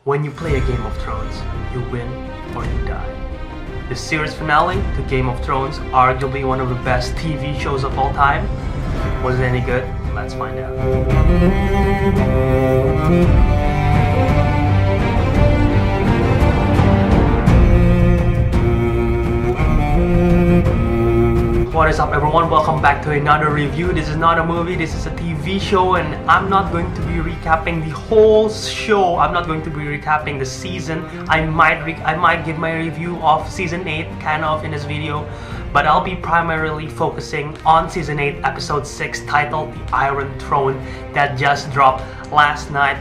When you play a Game of Thrones, you win or you die. The series finale to Game of Thrones, arguably one of the best TV shows of all time. Was it any good? Let's find out. What is up, everyone? Welcome back to another review. This is not a movie, this is a TV show, and I'm not going to be recapping the whole show. I'm not going to be recapping the season. I might give my review of season 8 kind of in this video, but I'll be primarily focusing on season 8 episode 6 titled The Iron Throne that just dropped last night.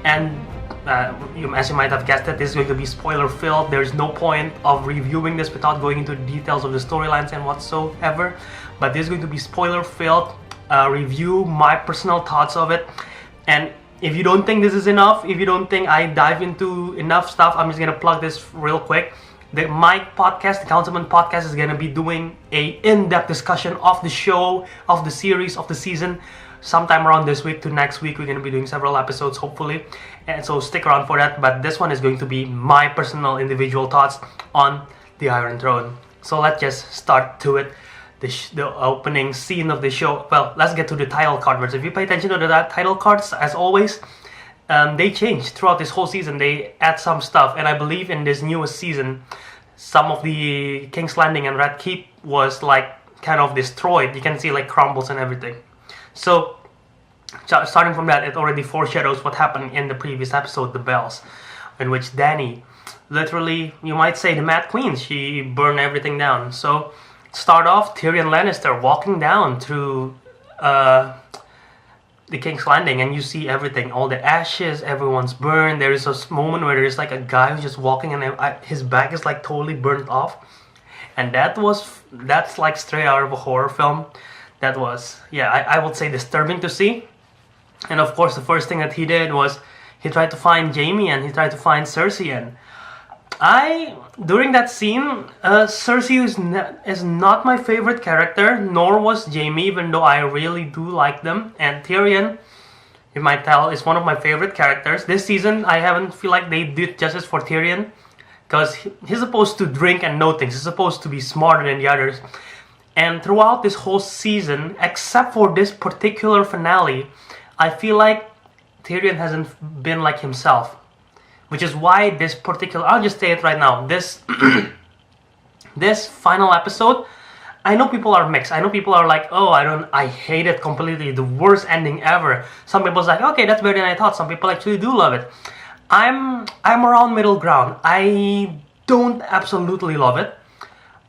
And as you might have guessed it, this is going to be spoiler filled. There's no point of reviewing this without going into the details of the storylines and whatsoever, but this is going to be spoiler filled review, my personal thoughts of it. And if you don't think this is enough, if you don't think I dive into enough stuff, I'm just gonna plug this real quick. My podcast, the Councilmen podcast, is gonna be doing a in-depth discussion of the show, of the series, of the season. Sometime around this week to next week, we're going to be doing several episodes, hopefully, and so stick around for that. But this one is going to be my personal individual thoughts on the Iron Throne. So let's just start to it. The opening scene of the show. Well, let's get to the title card. If you pay attention to the title cards, as always, they change throughout this whole season. They add some stuff, and I believe in this newest season, some of the King's Landing and Red Keep was like kind of destroyed. You can see like crumbles and everything. So, starting from that, it already foreshadows what happened in the previous episode, The Bells, in which Dany, literally, you might say the Mad Queen, she burned everything down. So, start off, Tyrion Lannister walking down through the King's Landing, and you see everything, all the ashes, everyone's burned. There is a moment where there's like a guy who's just walking and his back is like totally burnt off. And that's like straight out of a horror film. That was, yeah, I would say disturbing to see. And of course, the first thing that he did was he tried to find Jaime and he tried to find Cersei. And during that scene, Cersei is not my favorite character, nor was Jaime, even though I really do like them. And Tyrion, you might tell, is one of my favorite characters. This season, I haven't feel like they did justice for Tyrion, because he's supposed to drink and know things. He's supposed to be smarter than the others. And throughout this whole season, except for this particular finale, I feel like Tyrion hasn't been like himself. Which is why this particular, I'll just say it right now, this this final episode, I know people are mixed. I know people are like, oh, I hate it completely, the worst ending ever. Some people's like, okay, that's better than I thought. Some people actually do love it. I'm around middle ground. I don't absolutely love it.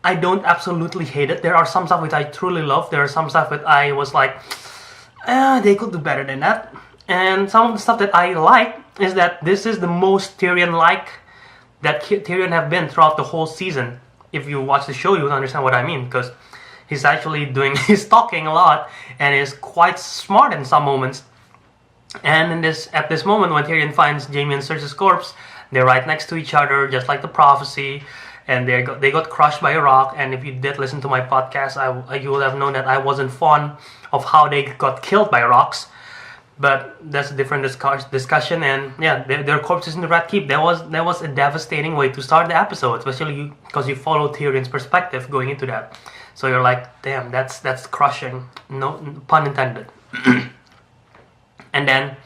I don't absolutely hate it. There are some stuff which I truly love. There are some stuff that I was like, they could do better than that. And some of the stuff that I like is that this is the most Tyrion-like that Tyrion have been throughout the whole season. If you watch the show, you will understand what I mean, because he's actually he's talking a lot and is quite smart in some moments. And at this moment when Tyrion finds Jaime and Cersei's corpse, they're right next to each other, just like the prophecy. And they got crushed by a rock. And if you did listen to my podcast, you will have known that I wasn't fond of how they got killed by rocks. But that's a different discussion. And yeah, their corpses in the Red Keep. That was a devastating way to start the episode, especially because you follow Tyrion's perspective going into that. So you're like, damn, that's crushing. No pun intended. And then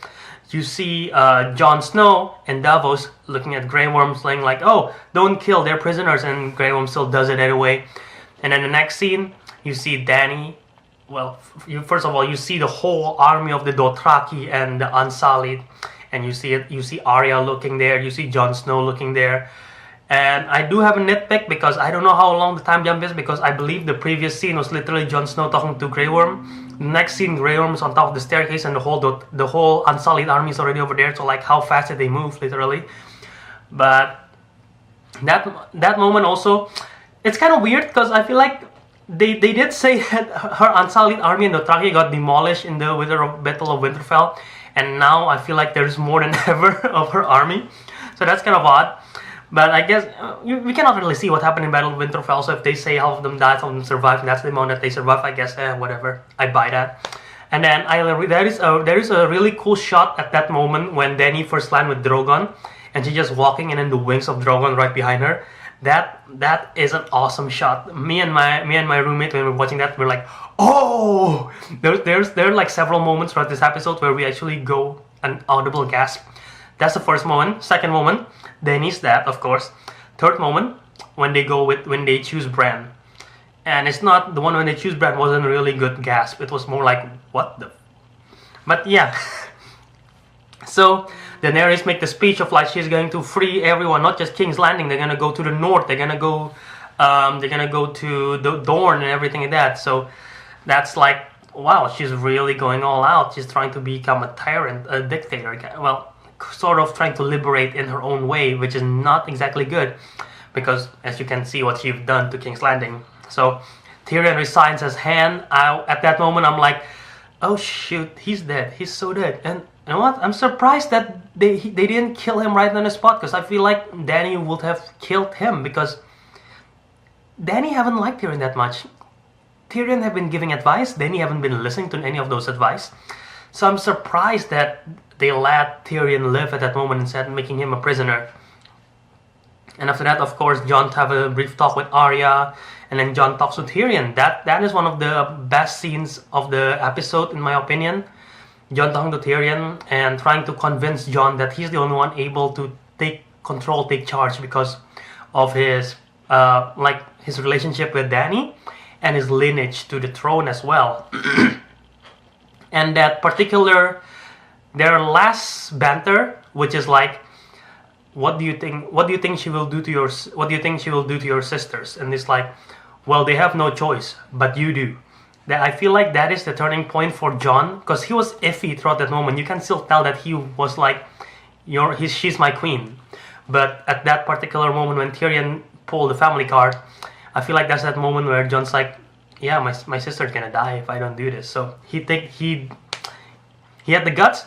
you see Jon Snow and Davos looking at Grey Worm saying like, oh, don't kill, they're prisoners, and Grey Worm still does it anyway. And then the next scene, you see Dany. Well, first of all, you see the whole army of the Dothraki and the Unsullied, and you see Arya looking there, you see Jon Snow looking there. And I do have a nitpick, because I don't know how long the time jump is, because I believe the previous scene was literally Jon Snow talking to Grey Worm. The next scene, Grey Worm is on top of the staircase and the whole Unsullied army is already over there. So like, how fast did they move, literally? But that moment also, it's kind of weird, because I feel like they did say that her Unsullied army and the Dothraki got demolished in the Battle of Winterfell, and now I feel like there's more than ever of her army. So that's kind of odd. But I guess we cannot really see what happened in Battle of Winterfell. So if they say half of them died, half of them survived, and that's the amount that they survived, I guess whatever. I buy that. And then there is a really cool shot at that moment when Dany first landed with Drogon, and she's just walking, and then the wings of Drogon right behind her. That is an awesome shot. Me and my roommate, when we were watching that, we're like, oh! There are like several moments throughout this episode where we actually go an audible gasp. That's the first moment. Second moment, Dany's dad, of course. Third moment, when they choose Bran. And it's not the one when they choose Bran wasn't a really good gasp. It was more like, what the? But yeah. So Daenerys make the speech of like she's going to free everyone, not just King's Landing. They're gonna go to the north. They're gonna go to the Dorne and everything like that. So that's like, wow, she's really going all out. She's trying to become a tyrant, a dictator. Well, sort of trying to liberate in her own way, which is not exactly good, because as you can see what she's done to King's Landing. So Tyrion resigns as Han. At that moment, I'm like, oh shoot, he's dead. He's so dead. And you know what? I'm surprised that they didn't kill him right on the spot, because I feel like Dany would have killed him, because Dany haven't liked Tyrion that much. Tyrion have been giving advice. Dany haven't been listening to any of those advice. So I'm surprised that they let Tyrion live at that moment instead of making him a prisoner. And after that, of course, Jon have a brief talk with Arya, and then Jon talks with Tyrion. That is one of the best scenes of the episode, in my opinion. Jon talking to Tyrion and trying to convince Jon that he's the only one able to take control, take charge, because of his his relationship with Dany and his lineage to the throne as well. And that particular, their last banter, which is like, what do you think she will do to your sisters? And it's like, well, they have no choice, but you do. That I feel like that is the turning point for Jon, because he was iffy throughout that moment. You can still tell that he was like, she's my queen. But at that particular moment when Tyrion pulled the family card, I feel like that's that moment where Jon's like, yeah, my sister's gonna die if I don't do this. So he had the guts,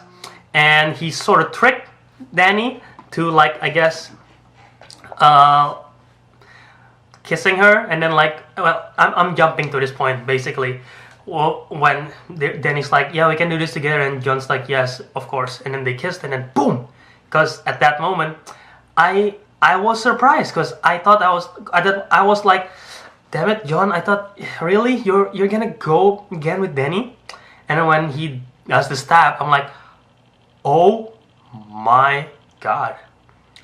and he sort of tricked Dany to, like, I guess, kissing her, and then like, well, I'm jumping to this point basically. Well, when Dany's like, yeah, we can do this together, and Jon's like, yes, of course, and then they kissed, and then boom, because at that moment, I was surprised, because I was like, damn it, Jon, I thought, really, you're gonna go again with Dany? And then when he does the stab, I'm like, oh my god.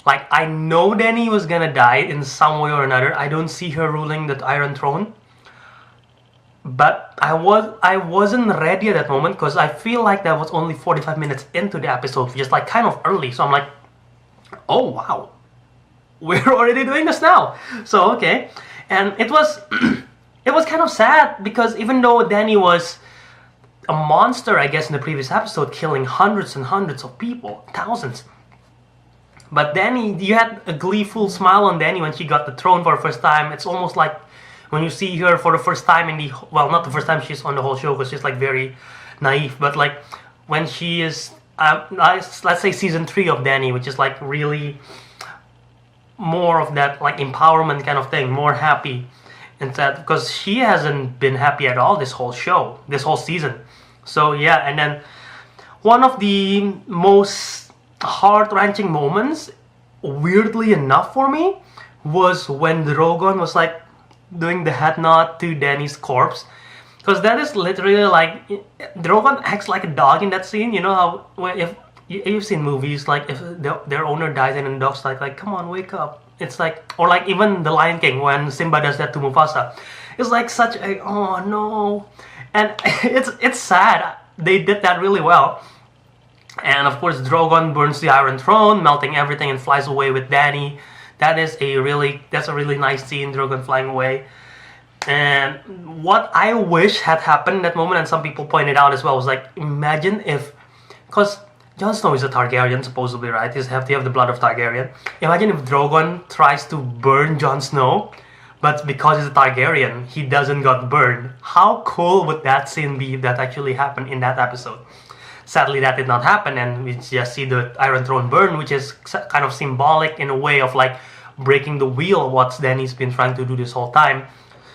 Like, I know Dany was gonna die in some way or another. I don't see her ruling the Iron Throne. But I wasn't ready at that moment, because I feel like that was only 45 minutes into the episode, just like kind of early. So I'm like, oh wow, we're already doing this now. So okay. And it was it was kind of sad, because even though Dany was a monster, I guess, in the previous episode, killing hundreds and hundreds of people, thousands. But Dany, you had a gleeful smile on Dany when she got the throne for the first time. It's almost like when you see her for the first time in the, well, not the first time she's on the whole show, because she's like very naive, but like when she is, let's say season 3 of Dany, which is like really more of that like empowerment kind of thing, more happy, and that, because she hasn't been happy at all this whole show, this whole season. So yeah, and then one of the most heart-wrenching moments, weirdly enough for me, was when Drogon was like doing the head nod to Dany's corpse, because that is literally like, Drogon acts like a dog in that scene. You know how if you've seen movies, like if their owner dies and the dog's like come on, wake up. It's like, or like even The Lion King when Simba does that to Mufasa. It's like such a, oh no, and it's sad. They did that really well. And of course, Drogon burns the Iron Throne, melting everything, and flies away with Dany. That's a really nice scene, Drogon flying away. And what I wish had happened in that moment, and some people pointed out as well, was like, imagine if, because Jon Snow is a Targaryen supposedly, right? He have to have the blood of Targaryen. Imagine if Drogon tries to burn Jon Snow, but because he's a Targaryen, he doesn't got burned. How cool would that scene be if that actually happened in that episode? Sadly, that did not happen, and we just see the Iron Throne burn, which is kind of symbolic in a way of like breaking the wheel of what Dany's been trying to do this whole time.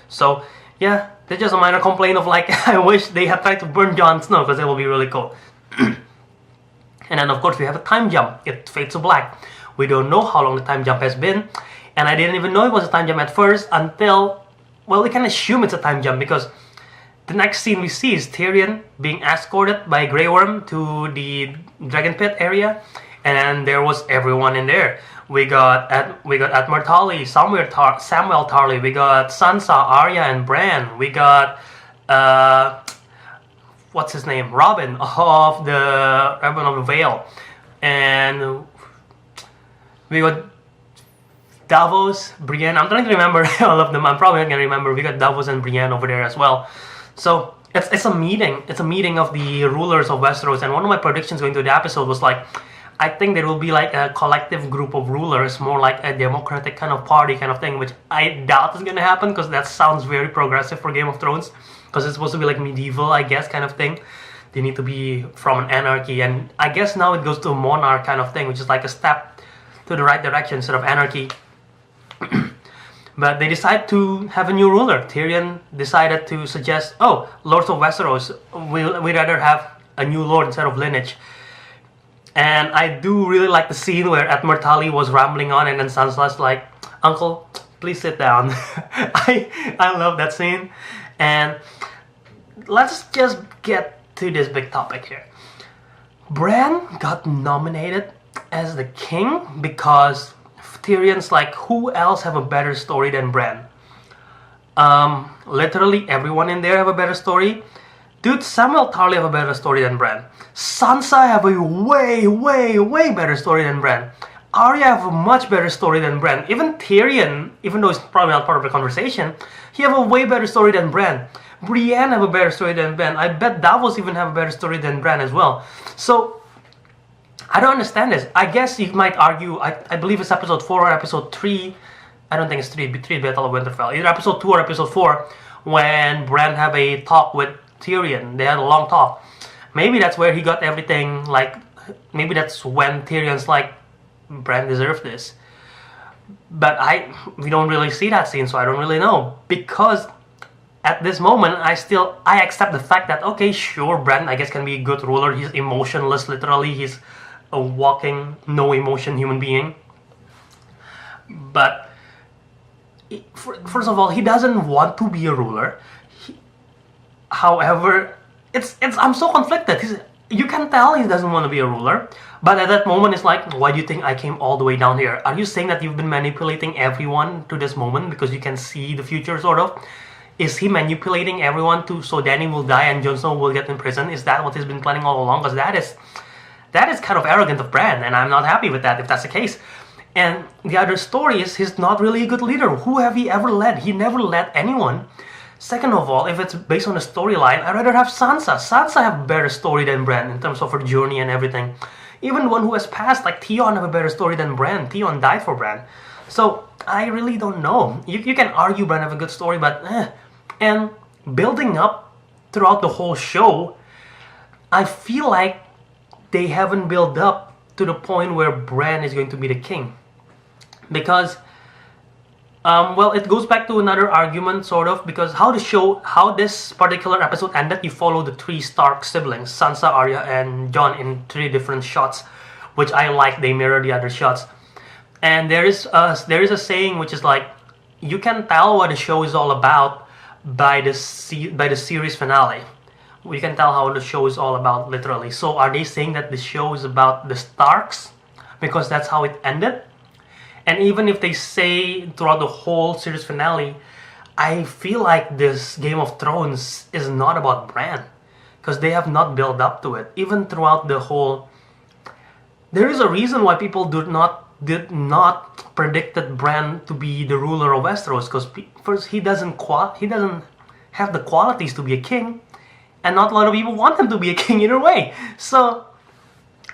So yeah, that's just a minor complaint of like, I wish they had tried to burn Jon Snow, because that will be really cool. And then of course we have a time jump. It fades to black. We don't know how long the time jump has been, and I didn't even know it was a time jump at first until, well, we can assume it's a time jump because the next scene we see is Tyrion being escorted by Grey Worm to the Dragon Pit area, and there was everyone in there. We got Admiral Tarly, Samuel Tarly, we got Sansa, Arya, and Bran. We got what's his name? Robin of the Vale, and we got Davos, Brienne. I'm trying to remember all of them. I'm probably not gonna remember. We got Davos and Brienne over there as well. So it's a meeting. It's a meeting of the rulers of Westeros. And one of my predictions going to the episode was like, I think there will be like a collective group of rulers, more like a democratic kind of party kind of thing, which I doubt is gonna happen because that sounds very progressive for Game of Thrones. Because it's supposed to be like medieval, I guess, kind of thing. They need to be from an anarchy, and I guess now it goes to a monarch kind of thing, which is like a step to the right direction instead of anarchy. But they decide to have a new ruler. Tyrion decided to suggest, oh, Lords of Westeros, we'd rather have a new lord instead of lineage. And I do really like the scene where Admiral Tarly was rambling on, and then Sansa's like, Uncle, please sit down. I love that scene. And let's just get to this big topic here. Bran got nominated as the king because Tyrion's like, who else have a better story than Bran? Literally everyone in there have a better story. Dude, Samuel Tarly have a better story than Bran. Sansa have a way better story than Bran. Arya have a much better story than Bran. Even Tyrion, even though it's probably not part of the conversation, he have a way better story than Bran. Brienne have a better story than Bran. I bet Davos even have a better story than Bran as well. So I don't understand this. I guess you might argue, I believe it's episode 4 or episode 3. I don't think it's 3 Battle of Winterfell. Either episode 2 or episode 4, when Bran have a talk with Tyrion. They had a long talk. Maybe that's where he got everything, like, maybe that's when Tyrion's like, Bran deserved this. But we don't really see that scene, so I don't really know. Because at this moment, I accept the fact that, okay, sure, Bran, I guess, can be a good ruler. He's emotionless, literally. He's a walking, no emotion human being. But first of all, he doesn't want to be a ruler. However, I'm so conflicted. You can tell he doesn't want to be a ruler, but at that moment it's like, why do you think I came all the way down here? Are you saying that you've been manipulating everyone to this moment because you can see the future, sort of? Is he manipulating everyone so Dany will die and Jon Snow will get in prison? Is that what he's been planning all along? Because that is kind of arrogant of Bran, and I'm not happy with that if that's the case. And the other story is he's not really a good leader. Who have he ever led? He never led anyone. Second of all, if it's based on a storyline, I'd rather have Sansa. Sansa have a better story than Bran in terms of her journey and everything. Even the one who has passed, like Theon, have a better story than Bran. Theon died for Bran. So, I really don't know. You can argue Bran have a good story, but And building up throughout the whole show, I feel like they haven't built up to the point where Bran is going to be the king. Because well, it goes back to another argument, sort of, because how this particular episode ended, you follow the 3 Stark siblings, Sansa, Arya, and Jon, in 3 different shots, which I like. They mirror the other shots. And there is a saying which is like, you can tell what the show is all about by the series finale. You can tell how the show is all about, literally. So are they saying that the show is about the Starks because that's how it ended? And even if they say throughout the whole series finale, I feel like this Game of Thrones is not about Bran, because they have not built up to it. Even throughout the whole, there is a reason why people did not predicted Bran to be the ruler of Westeros, because first he doesn't have the qualities to be a king, and not a lot of people want him to be a king either way. So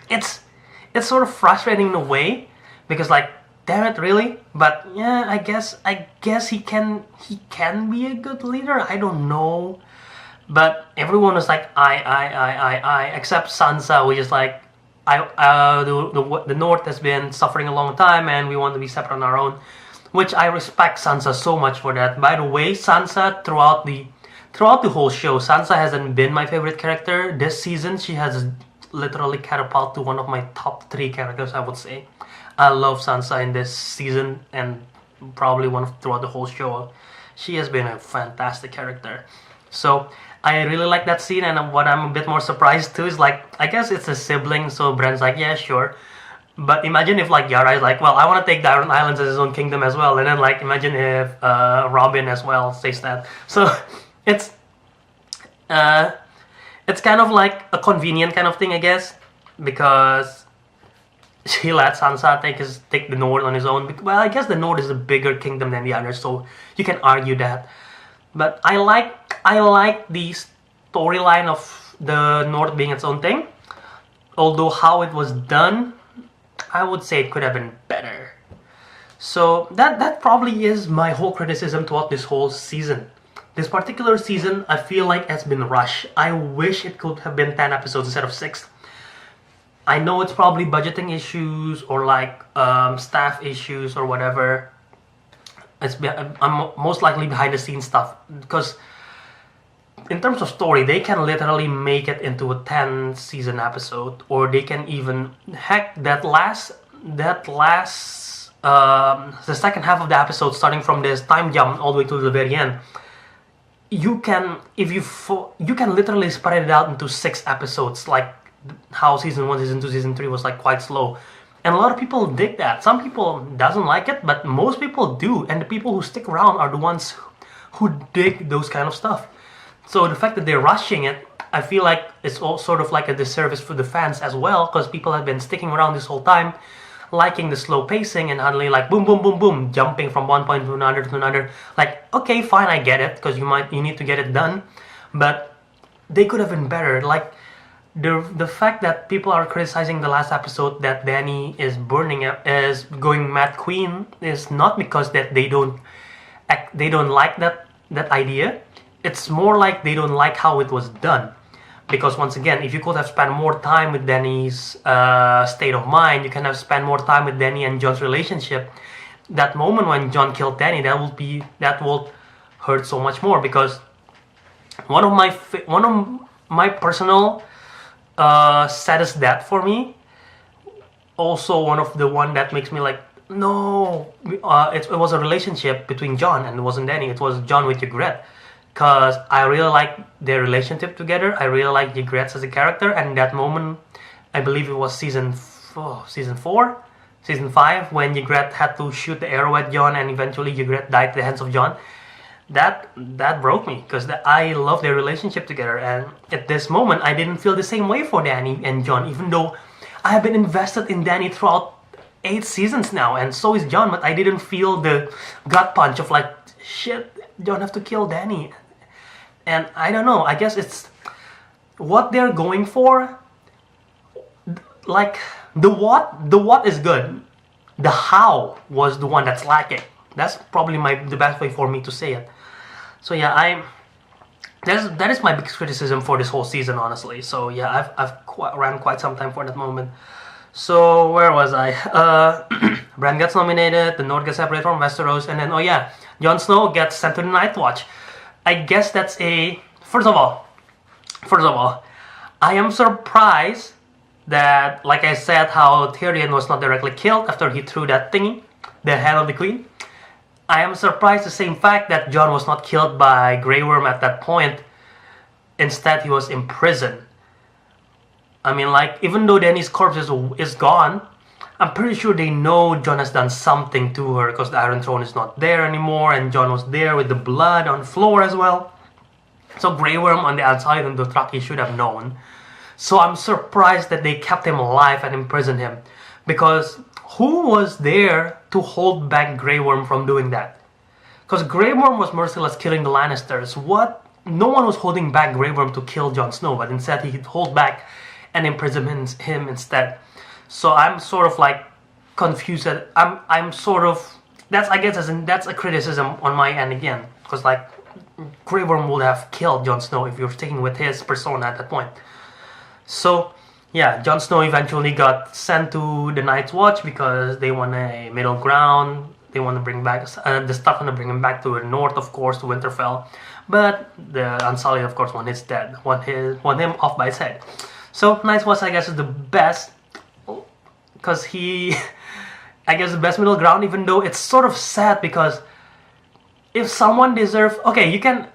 it's sort of frustrating in a way, because like, damn it, really? But yeah, I guess he can be a good leader. I don't know, but everyone was like, I, except Sansa, which is like, the North has been suffering a long time, and we want to be separate on our own, which I respect Sansa so much for that. By the way, Sansa throughout the whole show, Sansa hasn't been my favorite character. This season, she has literally catapulted to one of my top 3 characters, I would say. I love Sansa in this season and probably throughout the whole show. She has been a fantastic character. So I really like that scene, and what I'm a bit more surprised too is like, I guess it's a sibling, so Bran's like, yeah, sure. But imagine if like Yara is like, well, I want to take the Iron Islands as his own kingdom as well, and then like imagine if Robin as well says that. So it's kind of like a convenient kind of thing, I guess, because he let Sansa take the North on his own. Well, I guess the North is a bigger kingdom than the others, so you can argue that. But I like the storyline of the North being its own thing. Although how it was done, I would say it could have been better. So that probably is my whole criticism throughout this whole season. This particular season, I feel like it's been rushed. I wish it could have been 10 episodes instead of 6. I know it's probably budgeting issues or like staff issues or whatever. I'm most likely behind the scenes stuff, because in terms of story, they can literally make it into a 10 season episode, or they can even, heck, the second half of the episode, starting from this time jump all the way to the very end, you can literally spread it out into 6 episodes, like how season 1, season 2, season 3 was like quite slow. And a lot of people dig that. Some people doesn't like it, but most people do. And the people who stick around are the ones who dig those kind of stuff. So the fact that they're rushing it, I feel like it's all sort of like a disservice for the fans as well, because people have been sticking around this whole time, liking the slow pacing and suddenly like boom, boom, boom, boom, jumping from one point to another. Like, okay, fine, I get it, because you need to get it done, but they could have been better. Like, the fact that people are criticizing the last episode that Dany is going Mad Queen is not because that they don't like that idea. It's more like they don't like how it was done. Because once again, if you could have spent more time with Dany's state of mind, you can have spent more time with Dany and Jon's relationship. That moment when Jon killed Dany, that will hurt so much more, because one of my personal saddest death for me, also one of the one that makes me like, no, it was a relationship between Jon, and it wasn't Dany, it was Jon with Ygritte, because I really like their relationship together. I really like Ygritte as a character, and that moment, I believe it was season 5, when Ygritte had to shoot the arrow at Jon and eventually Ygritte died at the hands of Jon. That broke me, because I love their relationship together, and at this moment I didn't feel the same way for Dany and Jon, even though I have been invested in Dany throughout 8 seasons now, and so is Jon, but I didn't feel the gut punch of like, shit, Jon have to kill Dany. And I don't know, I guess it's what they're going for. Like, the what is good, the how was the one that's lacking. That's probably the best way for me to say it. So yeah, that is my biggest criticism for this whole season, honestly. So yeah, I've ran quite some time for that moment. So where was I? Bran gets nominated, the North gets separated from Westeros, and then oh yeah, Jon Snow gets sent to the Night Watch. I guess that's first of all, I am surprised that, like I said, how Tyrion was not directly killed after he threw that thingy, the head of the Queen. I am surprised the same fact that Jon was not killed by Grey Worm at that point. Instead, he was imprisoned. I mean, like, even though Dany's corpse is gone, I'm pretty sure they know Jon has done something to her, because the Iron Throne is not there anymore, and Jon was there with the blood on the floor as well. So Grey Worm on the outside on the truck, he should have known. So I'm surprised that they kept him alive and imprisoned him, because who was there to hold back Grey Worm from doing that? Because Grey Worm was merciless, killing the Lannisters. No one was holding back Grey Worm to kill Jon Snow, but instead he'd hold back and imprison him instead. So I'm sort of like confused. I'm sort of, I guess that's a criticism on my end again, because like Grey Worm would have killed Jon Snow if you're sticking with his persona at that point. So yeah, Jon Snow eventually got sent to the Night's Watch because they want a middle ground. They want to bring back the stuff, want to bring him back to the north, of course, to Winterfell. But the Unsullied, of course, want him off by his head. So Night's Watch, I guess, is the best, because he I guess, the best middle ground, even though it's sort of sad because if someone deserves... Okay, you can...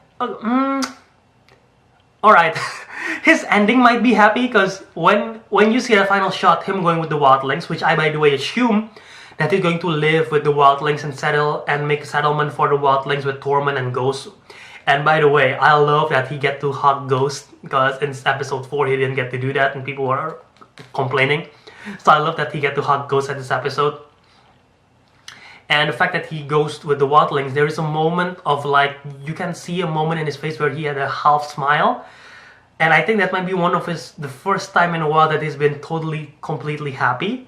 Alright. His ending might be happy because when you see the final shot, him going with the wildlings, which I, by the way, assume that he's going to live with the wildlings and settle and make a settlement for the wildlings with Tormund and Ghost. And by the way, I love that he get to hug Ghost because in episode 4 he didn't get to do that and people were complaining. So I love that he get to hug Ghost at this episode. And the fact that he goes with the wildlings, there is a moment of like, you can see a moment in his face where he had a half smile. And I think that might be one of the first time in a while that he's been totally, completely happy.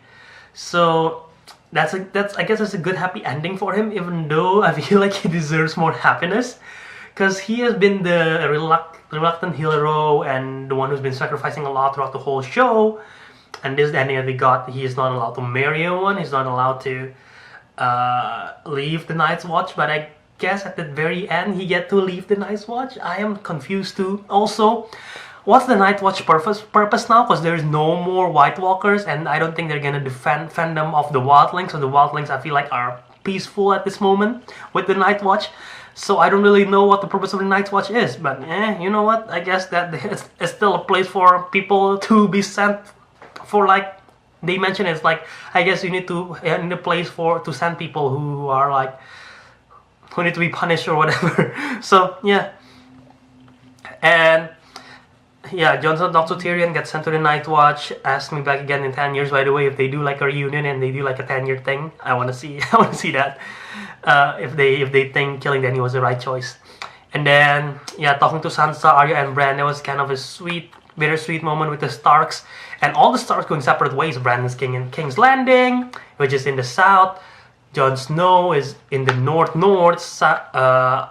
So that's I guess that's a good happy ending for him, even though I feel like he deserves more happiness. Because he has been the reluctant hero and the one who's been sacrificing a lot throughout the whole show. And this is the ending that we got. He is not allowed to marry anyone. He's not allowed to leave the Night's Watch. But I guess at the very end he get to leave the Night's Watch. I am confused too. Also, what's the Night Watch purpose now? Because there is no more White Walkers, and I don't think they're gonna defend them of the Wildlings. So the Wildlings, I feel like, are peaceful at this moment with the Night Watch. So I don't really know what the purpose of the Night Watch is. But you know what? I guess that it's still a place for people to be sent for, like they mention it's like, I guess you need to in a place to send people who are like, who need to be punished or whatever. So yeah. And yeah, Jon Snow talks to Tyrion, gets sent to the Night Watch, asks me back again in 10 years, by the way, if they do like a reunion and they do like a 10-year thing. I wanna see that. If they think killing Dany was the right choice. And then yeah, talking to Sansa, Arya and Bran, that was kind of a sweet, bittersweet moment with the Starks. And all the Starks going separate ways. Bran is king in King's Landing, which is in the south. Jon Snow is in the north. Sansa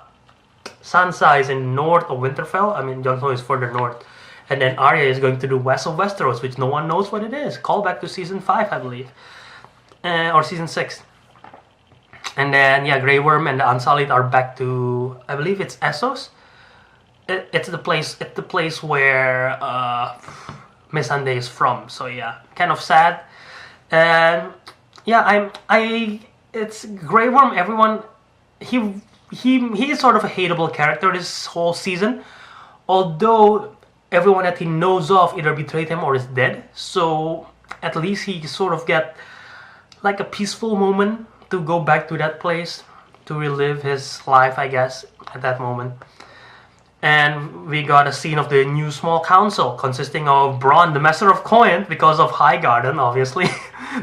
is in north of Winterfell. I mean, Jon Snow is further north. And then Arya is going to the west of Westeros, which no one knows what it is. Call back to season 5, I believe. Or season 6. And then, yeah, Grey Worm and the Unsullied are back to, I believe it's Essos. It's the place where Missandei is from. So yeah, kind of sad. And yeah, it's Grey Worm. Everyone, he is sort of a hateable character this whole season. Although everyone that he knows of either betrayed him or is dead. So at least he sort of get like a peaceful moment to go back to that place to relive his life, I guess, at that moment. And we got a scene of the new small council consisting of Bronn, the Master of Coin, because of Highgarden, obviously.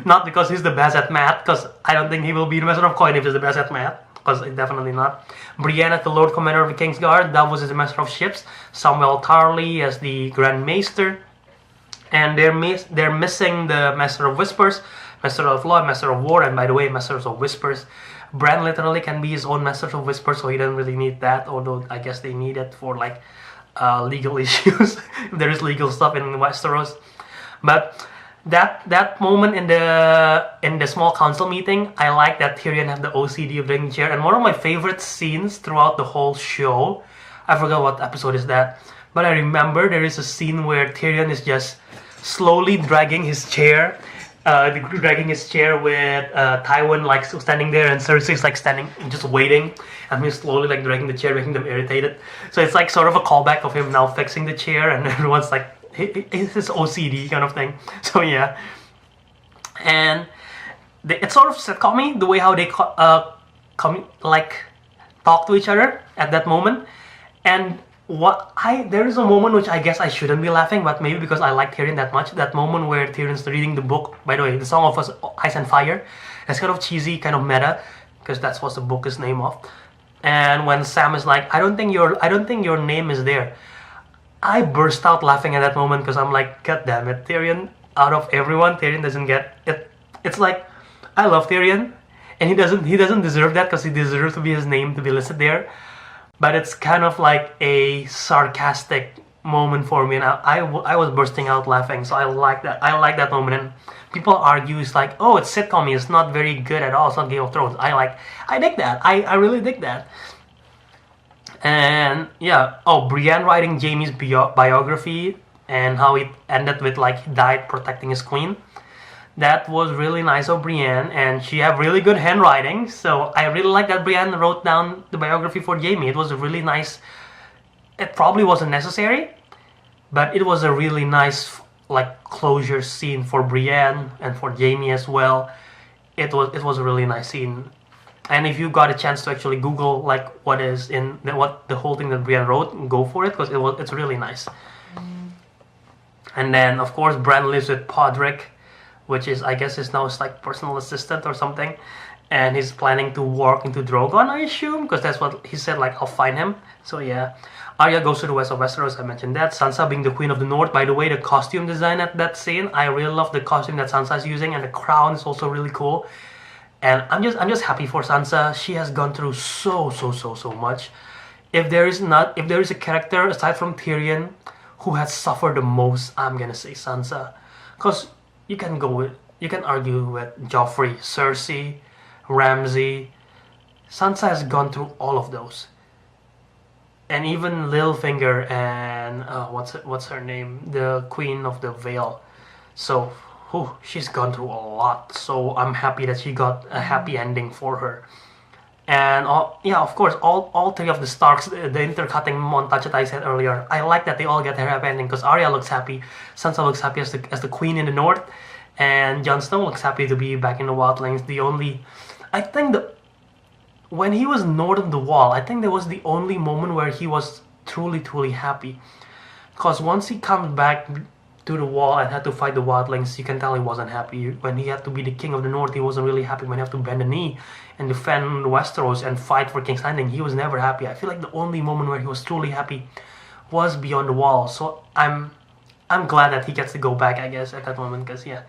Not because he's the best at math, because I don't think he will be the Master of Coin if he's the best at math. Because definitely not. Brienne as the Lord Commander of the King's Guard, Davos is the Master of Ships, Samuel Tarly as the Grand Maester, and they're missing the Master of Whispers, Master of Law, Master of War, and by the way, Masters of Whispers. Bran literally can be his own Master of Whispers, so he doesn't really need that, although I guess they need it for like legal issues, if there is legal stuff in Westeros. But that moment in the small council meeting, I like that Tyrion had the OCD of drinking chair. And one of my favorite scenes throughout the whole show, I forgot what episode is that, but I remember there is a scene where Tyrion is just slowly dragging his chair, with Tywin like standing there and Cersei's like standing just waiting, and he's slowly like dragging the chair, making them irritated. So it's like sort of a callback of him now fixing the chair, and everyone's like, it's his OCD kind of thing. So yeah, and it's sort of sitcom-y the way how they talk to each other at that moment. And there is a moment which I guess I shouldn't be laughing, but maybe because I like Tyrion that much. That moment where Tyrion's reading the book. By the way, the Song of Ice and Fire. That's kind of cheesy, kind of meta, because that's what the book is named of. And when Sam is like, I don't think your name is there. I burst out laughing at that moment because I'm like, God damn it, Tyrion! Out of everyone, Tyrion doesn't get it. It's like, I love Tyrion, and he doesn't deserve that because he deserves to be his name to be listed there. But it's kind of like a sarcastic moment for me, and I was bursting out laughing. So I like that. I like that moment. And people argue it's like, oh, it's sitcom. It's not very good at all. It's not Game of Thrones. I dig that. I really dig that. And yeah, Brienne writing Jaime's biography and how it ended with like he died protecting his queen. That was really nice of Brienne, and she had really good handwriting, so I really like that Brienne wrote down the biography for Jaime. It was a really nice... It probably wasn't necessary, but it was a really nice like closure scene for Brienne and for Jaime as well. It was a really nice scene. And if you got a chance to actually Google like what the whole thing that Brienne wrote, go for it, because it's really nice. And then of course Bran lives with Podrick, which is, I guess, is now his like personal assistant or something, and he's planning to walk into Drogon, I assume, because that's what he said, like, I'll find him. So yeah, Arya goes to the west of Westeros, I mentioned that. Sansa being the Queen of the North. By the way, the costume design at that scene, I really love the costume that Sansa is using, and the crown is also really cool. And I'm just happy for Sansa. She has gone through so much. If there is a character aside from Tyrion who has suffered the most, I'm gonna say Sansa, because you can argue with Joffrey, Cersei, Ramsay. Sansa has gone through all of those, and even Littlefinger and what's her name, the Queen of the Vale. So she's gone through a lot. So I'm happy that she got a happy ending for her. And yeah, of course, all three of the Starks, the intercutting montage that I said earlier, I like that they all get their happy ending, because Arya looks happy, Sansa looks happy as the queen in the north, and Jon Snow looks happy to be back in the wildlings. I think when he was north of the wall, I think that was the only moment where he was truly happy, because once he comes back to the wall and had to fight the wildlings, you can tell he wasn't happy. When he had to be the king of the north, he wasn't really happy. When he had to bend the knee and defend Westeros and fight for King's Landing, he was never happy. I feel like the only moment where he was truly happy was beyond the wall. So I'm glad that he gets to go back, I guess, at that moment, because yeah.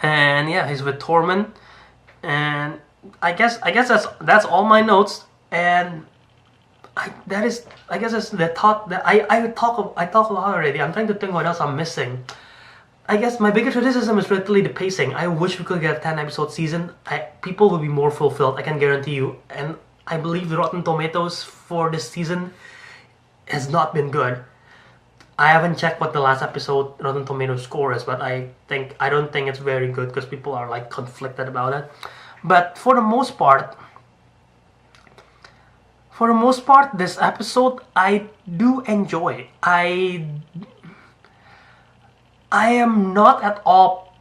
And yeah, he's with Tormund, and I guess that's all my notes. And I guess that's the thought that I talk a lot already. I'm trying to think what else I'm missing. I guess my biggest criticism is literally the pacing. I wish we could get a 10-episode season. People will be more fulfilled, I can guarantee you. And I believe the Rotten Tomatoes for this season has not been good. I haven't checked what the last episode Rotten Tomatoes score is, but I don't think it's very good, because people are like conflicted about it. But for the most part, this episode I do enjoy. I am not at all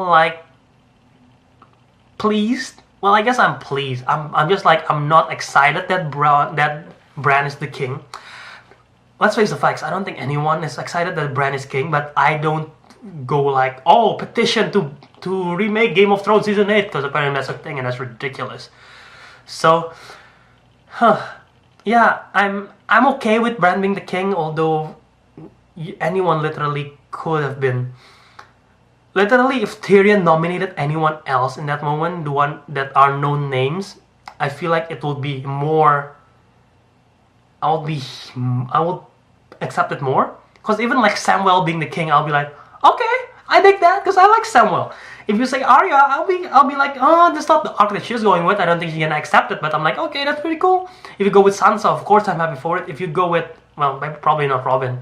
like pleased. Well, I guess I'm pleased. I'm just like, I'm not excited that Bran is the king. Let's face the facts. I don't think anyone is excited that Bran is king, but I don't go like, oh, petition to remake Game of Thrones season 8, because apparently that's a thing and that's ridiculous. So, yeah, I'm okay with Bran being the king, although anyone literally could have been. Literally, if Tyrion nominated anyone else in that moment, the one that are known names, I feel like it would be more. I would accept it more, because even like Samwell being the king, I'll be like, okay, I dig that, because I like Samwell. If you say Arya, I'll be like, oh, that's not the arc that she's going with. I don't think she's gonna accept it, but I'm like, okay, that's pretty cool. If you go with Sansa, of course I'm happy for it. If you go with, well, probably not Robin.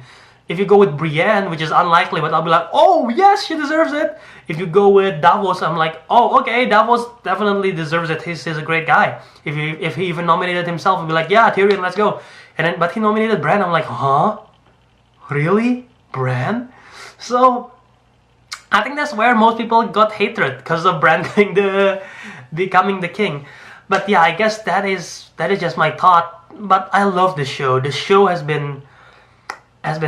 If you go with Brienne, which is unlikely, but I'll be like, oh yes, she deserves it. If you go with Davos, I'm like, oh, okay, Davos definitely deserves it. He's a great guy. If he even nominated himself, I'd be like, yeah, Tyrion, let's go. But he nominated Bran. I'm like, huh? Really? Bran? So I think that's where most people got hatred, because of Bran becoming the king. But yeah, I guess that is just my thought. But I love the show. The show has been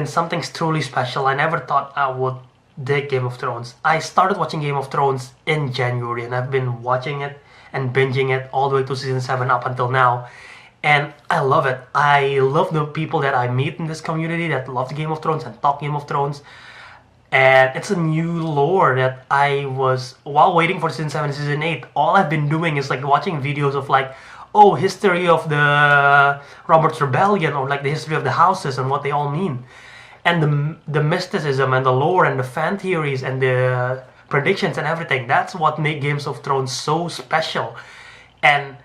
something truly special. I never thought I would dig Game of Thrones. I started watching Game of Thrones in January, and I've been watching it and binging it all the way to season 7 up until now. And I love it. I love the people that I meet in this community that love Game of Thrones and talk Game of Thrones. And it's a new lore that I was, while waiting for season 7 and season 8, all I've been doing is like watching videos of like, oh, history of the Robert's Rebellion, or like the history of the houses and what they all mean. And the mysticism and the lore and the fan theories and the predictions and everything, that's what makes Games of Thrones so special. And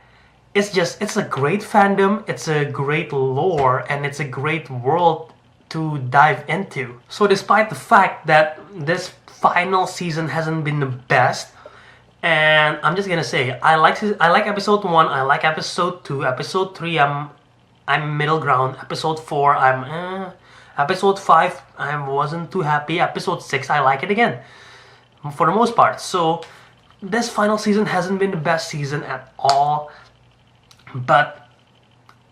it's a great fandom, it's a great lore, and it's a great world to dive into. So despite the fact that this final season hasn't been the best, and I'm just gonna say I like episode 1, I like episode 2, episode 3 I'm middle ground, episode 4 episode 5 I wasn't too happy, episode 6 I like it again for the most part. So this final season hasn't been the best season at all, but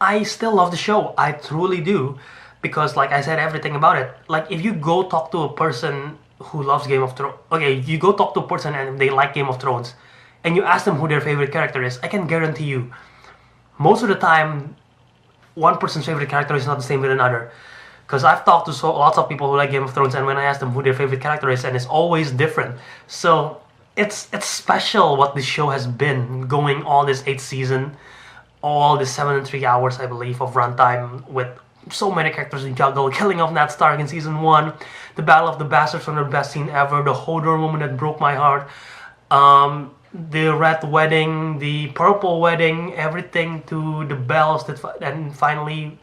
I still love the show. I truly do, because like I said everything about it. Like if you go talk to a person who loves Game of Thrones, okay, you go talk to a person and they like Game of Thrones, and you ask them who their favorite character is, I can guarantee you, most of the time, one person's favorite character is not the same with another. Because I've talked to lots of people who like Game of Thrones, and when I ask them who their favorite character is, and it's always different. So it's special what this show has been going all this 8th season, all this 7 and 3 hours, I believe, of runtime, with so many characters in juggle, killing of Ned Stark in season 1, the Battle of the Bastards, one of the best scene ever, the Hodor moment that broke my heart, the red wedding, the purple wedding, everything to the bells that, and finally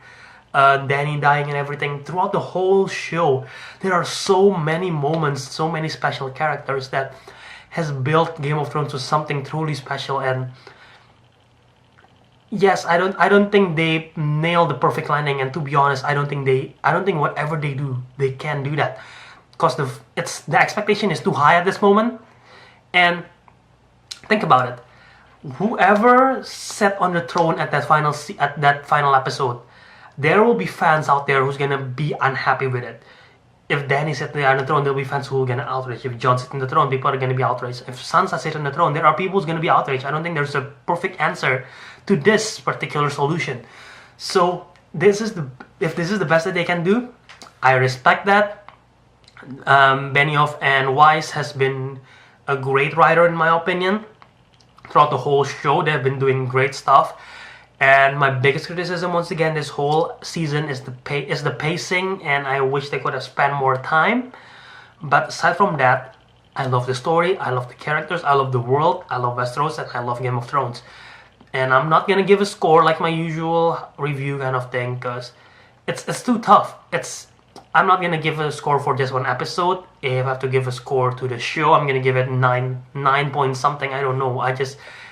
Dany dying and everything. Throughout the whole show, there are so many moments, so many special characters that has built Game of Thrones to something truly special. And yes, I don't think they nailed the perfect landing, and to be honest, I don't think whatever they do, they can do that, because the expectation is too high at this moment. And think about it, whoever sat on the throne at that final episode, there will be fans out there who's gonna be unhappy with it. If Dany sat there on the throne, there'll be fans who are gonna outrage. If Jon sits on the throne, people are gonna be outraged. If Sansa sits on the throne, there are people who's gonna be outraged. I don't think there's a perfect answer to this particular solution. So if this is the best that they can do, I respect that. Benioff and Weiss has been a great writer in my opinion. Throughout the whole show, they've been doing great stuff. And my biggest criticism, once again, this whole season is the pacing, and I wish they could have spent more time. But aside from that, I love the story, I love the characters, I love the world, I love Westeros, and I love Game of Thrones. And I'm not gonna give a score like my usual review kind of thing, because it's too tough. I'm not gonna give a score for just one episode. If I have to give a score to the show, I'm gonna give it 9 point something. I don't know.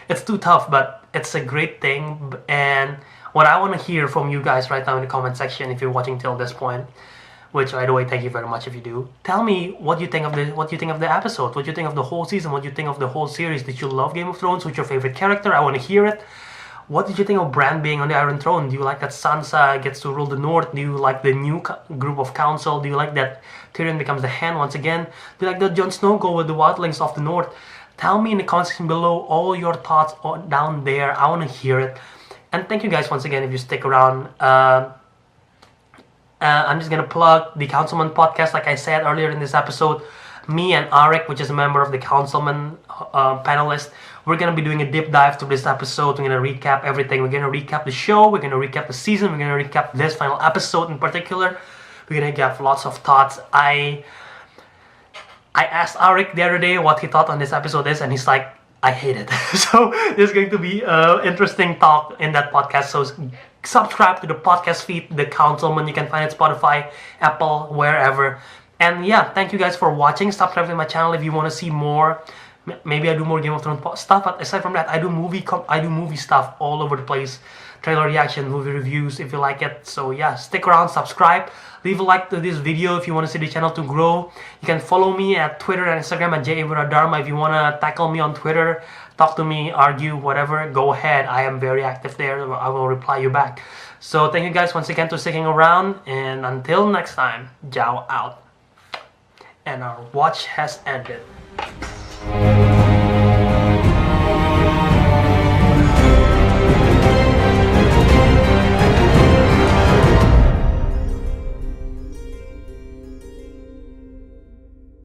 It's too tough, but it's a great thing. And what I want to hear from you guys right now in the comment section, if you're watching till this point, which by the way, thank you very much if you do. Tell me what you think of the episode, what you think of the whole season, what you think of the whole series. Did you love Game of Thrones? Who's your favorite character? I want to hear it. What did you think of Bran being on the Iron Throne? Do you like that Sansa gets to rule the North? Do you like the new group of council? Do you like that Tyrion becomes the Hand once again? Do you like that Jon Snow go with the Wildlings of the North? Tell me in the comment section below all your thoughts down there. I want to hear it. And thank you guys once again if you stick around. I'm just going to plug the Councilmen podcast. Like I said earlier in this episode, me and Ahhh, which is a member of the Councilmen panelist, we're going to be doing a deep dive through this episode. We're going to recap everything. We're going to recap the show. We're going to recap the season. We're going to recap this final episode in particular. We're going to have lots of thoughts. I asked Ahhh the other day what he thought on this episode is, and he's like, I hate it. So there's going to be an interesting talk in that podcast. So subscribe to the podcast feed, The Councilmen. You can find it Spotify, Apple, wherever. And yeah, thank you guys for watching. Subscribe to my channel if you want to see more. Maybe I do more Game of Thrones stuff, but aside from that, I do movie stuff all over the place. Trailer reaction, movie reviews if you like it. So yeah, stick around, subscribe, leave a like to this video if you want to see the channel to grow. You can follow me at Twitter and Instagram at JAveradharma. If you want to tackle me on Twitter, talk to me, argue, whatever, go ahead. I am very active there. I will reply you back. So thank you guys once again for sticking around, and until next time, Jao out. And our watch has ended.